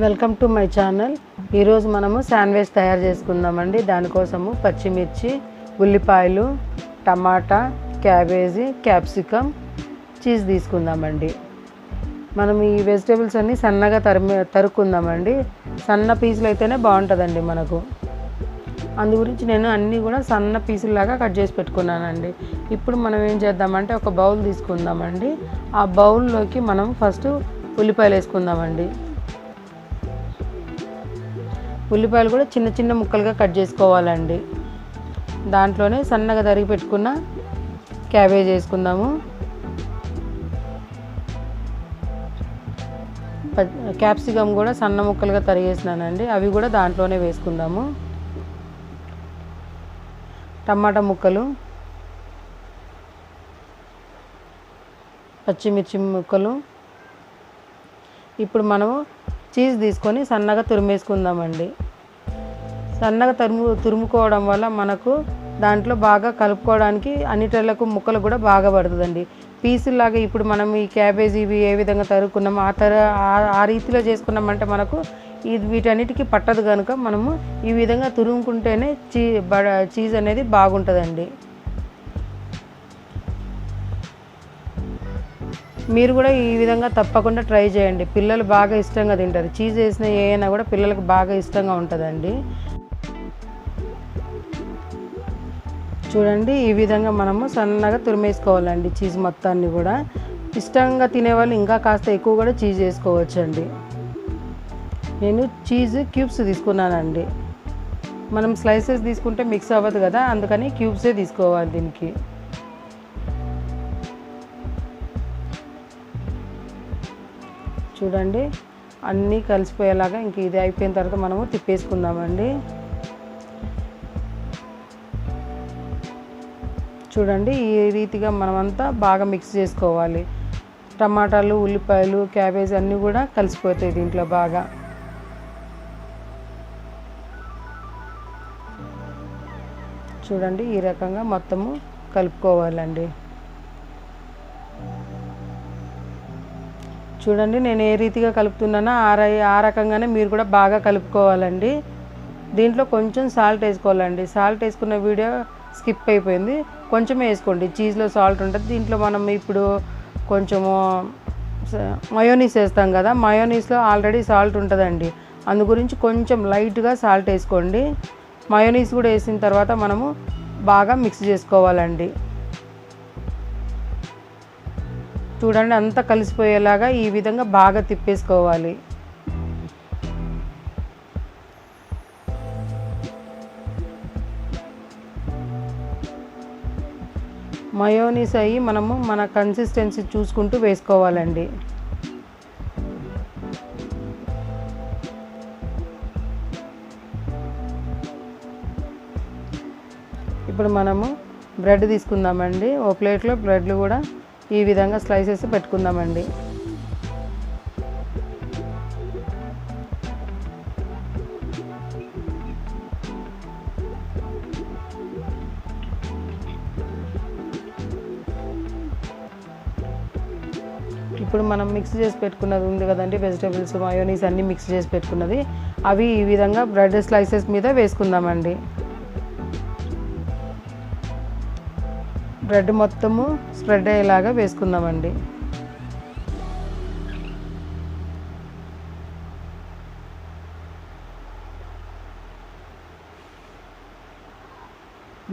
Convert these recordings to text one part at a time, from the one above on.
Welcome to my channel. ఈరోజు మనము sandwich తయారు చేసుకుందామండి. దానికోసము పచ్చిమిర్చి, ఉల్లిపాయలు, టమాటా, క్యాబేజీ, క్యాప్సికమ్, చీజ్ తీసుకుందామండి. మనం ఈ వెజిటేబుల్స్ అన్నీ సన్నగా తరుక్కుందామండి. సన్న పీసులు అయితేనే బాగుంటుందండి మనకు. అందు గురించి నేను అన్నీ కూడా సన్న పీసులాగా కట్ చేసి పెట్టుకున్నానండి. ఇప్పుడు మనం ఏం చేద్దామంటే ఒక బౌల్ తీసుకుందామండి. ఆ బౌల్లోకి మనం ఫస్ట్ ఉల్లిపాయలు వేసుకుందామండి. ఉల్లిపాయలు కూడా చిన్న చిన్న ముక్కలుగా కట్ చేసుకోవాలండి. దాంట్లోనే సన్నగా తరిగి పెట్టుకున్న క్యాబేజ్ వేసుకుందాము. క్యాప్సికమ్ కూడా సన్న ముక్కలుగా తరిగేసినానండి, అవి కూడా దాంట్లోనే వేసుకుందాము. టమాటా ముక్కలు, పచ్చిమిర్చి ముక్కలు. ఇప్పుడు మనము చీజ్ తీసుకొని సన్నగా తురిమేసుకుందామండి. సన్నగా తురుముకోవడం వల్ల మనకు దాంట్లో బాగా కలుపుకోవడానికి అన్నిటిలకు ముక్కలు కూడా బాగా పడుతుందండి. పీసులాగా ఇప్పుడు మనం ఈ క్యాబేజీ ఇవి ఏ విధంగా తరుక్కున్నామో ఆ రీతిలో చేసుకున్నామంటే మనకు వీటన్నిటికీ పట్టదు కనుక మనము ఈ విధంగా తురుముకుంటేనే చీజ్ అనేది బాగుంటుందండి. మీరు కూడా ఈ విధంగా తప్పకుండా ట్రై చేయండి. పిల్లలు బాగా ఇష్టంగా తింటారు. చీజ్ వేసిన ఏమైనా కూడా పిల్లలకు బాగా ఇష్టంగా ఉంటుందండి. చూడండి, ఈ విధంగా మనము సన్నగా తురిమేసుకోవాలండి. చీజ్ మొత్తాన్ని కూడా ఇష్టంగా తినేవాళ్ళు ఇంకా కాస్త ఎక్కువ కూడా చీజ్ వేసుకోవచ్చండి. నేను చీజ్ క్యూబ్స్ తీసుకున్నానండి. మనం స్లైసెస్ తీసుకుంటే మిక్స్ అవ్వదు కదా, అందుకని క్యూబ్సే తీసుకోవాలి దీనికి. చూడండి, అన్నీ కలిసిపోయేలాగా ఇంక ఇది అయిపోయిన తర్వాత మనము తిప్పేసుకుందామండి. చూడండి, ఈ రీతిగా మనమంతా బాగా మిక్స్ చేసుకోవాలి. టమాటాలు, ఉల్లిపాయలు, క్యాబేజ్ అన్నీ కూడా కలిసిపోతాయి దీంట్లో బాగా. చూడండి, ఈ రకంగా మొత్తము కలుపుకోవాలండి. చూడండి, నేను ఏ రీతిగా కలుపుతున్నానో ఆ రకంగానే మీరు కూడా బాగా కలుపుకోవాలండి. దీంట్లో కొంచెం సాల్ట్ వేసుకోవాలండి. సాల్ట్ వేసుకున్న వీడియో స్కిప్ అయిపోయింది, కొంచెమే వేసుకోండి. చీజ్లో సాల్ట్ ఉంటుంది. దీంట్లో మనం ఇప్పుడు కొంచెము మయోనీస్ వేస్తాం కదా, మయోనీస్లో ఆల్రెడీ సాల్ట్ ఉంటుందండి. అందు గురించి కొంచెం లైట్గా సాల్ట్ వేసుకోండి. మయోనీస్ కూడా వేసిన తర్వాత మనము బాగా మిక్స్ చేసుకోవాలండి. చూడండి, అంతా కలిసిపోయేలాగా ఈ విధంగా బాగా తిప్పేసుకోవాలి. మయోనీస్ అయ్యి మనము మన కన్సిస్టెన్సీ చూసుకుంటూ వేసుకోవాలండి. ఇప్పుడు మనము బ్రెడ్ తీసుకుందామండి. ఓ ప్లేట్లో బ్రెడ్లు కూడా ఈ విధంగా స్లైసెస్ పెట్టుకుందామండి. ఇప్పుడు మనం మిక్స్ చేసి పెట్టుకున్నది ఉంది కదండి, వెజిటేబుల్స్, మయోనీస్ అన్నీ మిక్స్ చేసి పెట్టుకున్నది, అవి ఈ విధంగా బ్రెడ్ స్లైసెస్ మీద వేసుకుందామండి. బ్రెడ్ మొత్తము స్ప్రెడ్ అయ్యేలాగా వేసుకుందామండి.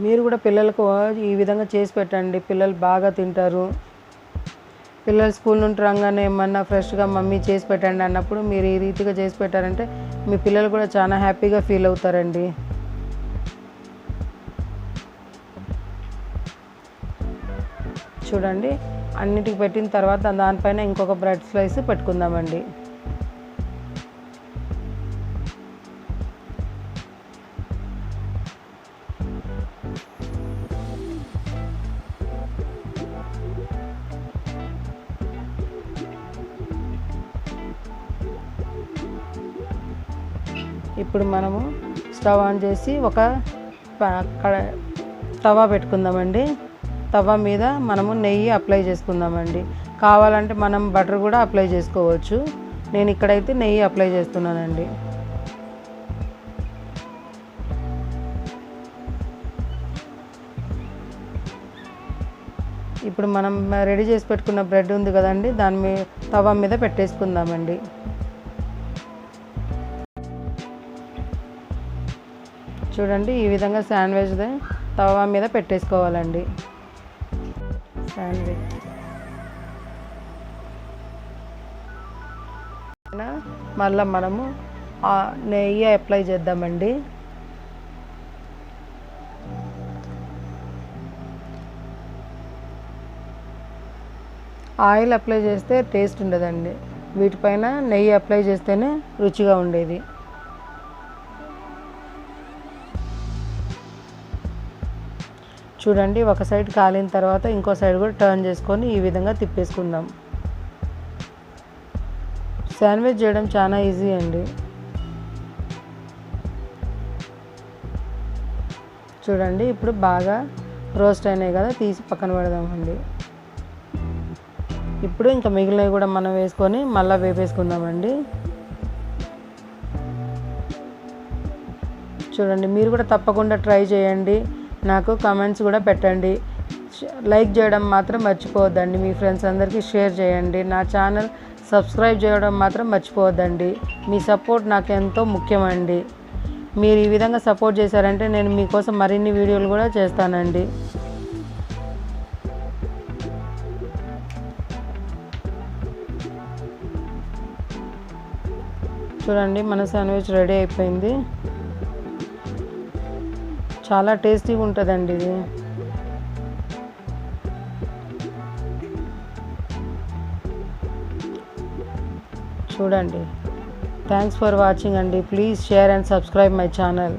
మీరు కూడా పిల్లలకు ఈ విధంగా చేసి పెట్టండి. పిల్లలు బాగా తింటారు. పిల్లలు స్కూల్ నుండి రాగానే ఏమన్నా ఫ్రెష్గా మమ్మీ చేసి పెట్టండి అన్నప్పుడు మీరు ఈ రీతిగా చేసి పెట్టారంటే మీ పిల్లలు కూడా చాలా హ్యాపీగా ఫీల్ అవుతారండి. చూడండి, అన్నిటికి పెట్టిన తర్వాత దానిపైన ఇంకొక బ్రెడ్ స్లైస్ పెట్టుకుందామండి. ఇప్పుడు మనము స్టవ్ ఆన్ చేసి ఒక తవా పెట్టుకుందామండి. తవ మీద మనము నెయ్యి అప్లై చేసుకుందామండి. కావాలంటే మనం బటర్ కూడా అప్లై చేసుకోవచ్చు. నేను ఇక్కడైతే నెయ్యి అప్లై చేస్తున్నానండి. ఇప్పుడు మనం రెడీ చేసి పెట్టుకున్న బ్రెడ్ ఉంది కదండి, దాని మీద తవా మీద పెట్టేసుకుందామండి. చూడండి, ఈ విధంగా శాండ్విచ్ తవా మీద పెట్టేసుకోవాలండి. శాండ్విచ్ మళ్ళీ మనము నెయ్యి అప్లై చేద్దామండి. ఆయిల్ అప్లై చేస్తే టేస్ట్ ఉండదండి, వీటిపైన నెయ్యి అప్లై చేస్తేనే రుచిగా ఉండేది. చూడండి, ఒక సైడ్ కాలిన తర్వాత ఇంకో సైడ్ కూడా టర్న్ చేసుకొని ఈ విధంగా తిప్పేసుకుందాం. శాండ్విచ్ చేయడం చాలా ఈజీ అండి. చూడండి, ఇప్పుడు బాగా రోస్ట్ అయినాయి కదా, తీసి పక్కన పెడదామండి. ఇప్పుడు ఇంకా మిగిలినవి కూడా మనం వేసుకొని మళ్ళీ వేపేసుకుందామండి. చూడండి, మీరు కూడా తప్పకుండా ట్రై చేయండి, నాకు కామెంట్స్ కూడా పెట్టండి. లైక్ చేయడం మాత్రం మర్చిపోవద్దండి. మీ ఫ్రెండ్స్ అందరికీ షేర్ చేయండి. నా ఛానల్ సబ్స్క్రైబ్ చేయడం మాత్రం మర్చిపోవద్దండి. మీ సపోర్ట్ నాకు ఎంతో ముఖ్యమండి. మీరు ఈ విధంగా సపోర్ట్ చేశారంటే నేను మీకోసం మరిన్ని వీడియోలు కూడా చేస్తానండి. చూడండి, మన శాండ్విచ్ రెడీ అయిపోయింది. చాలా టేస్టీగా ఉంటుందండి ఇది. చూడండి, థ్యాంక్స్ ఫర్ వాచింగ్ అండి. Please share and subscribe my channel.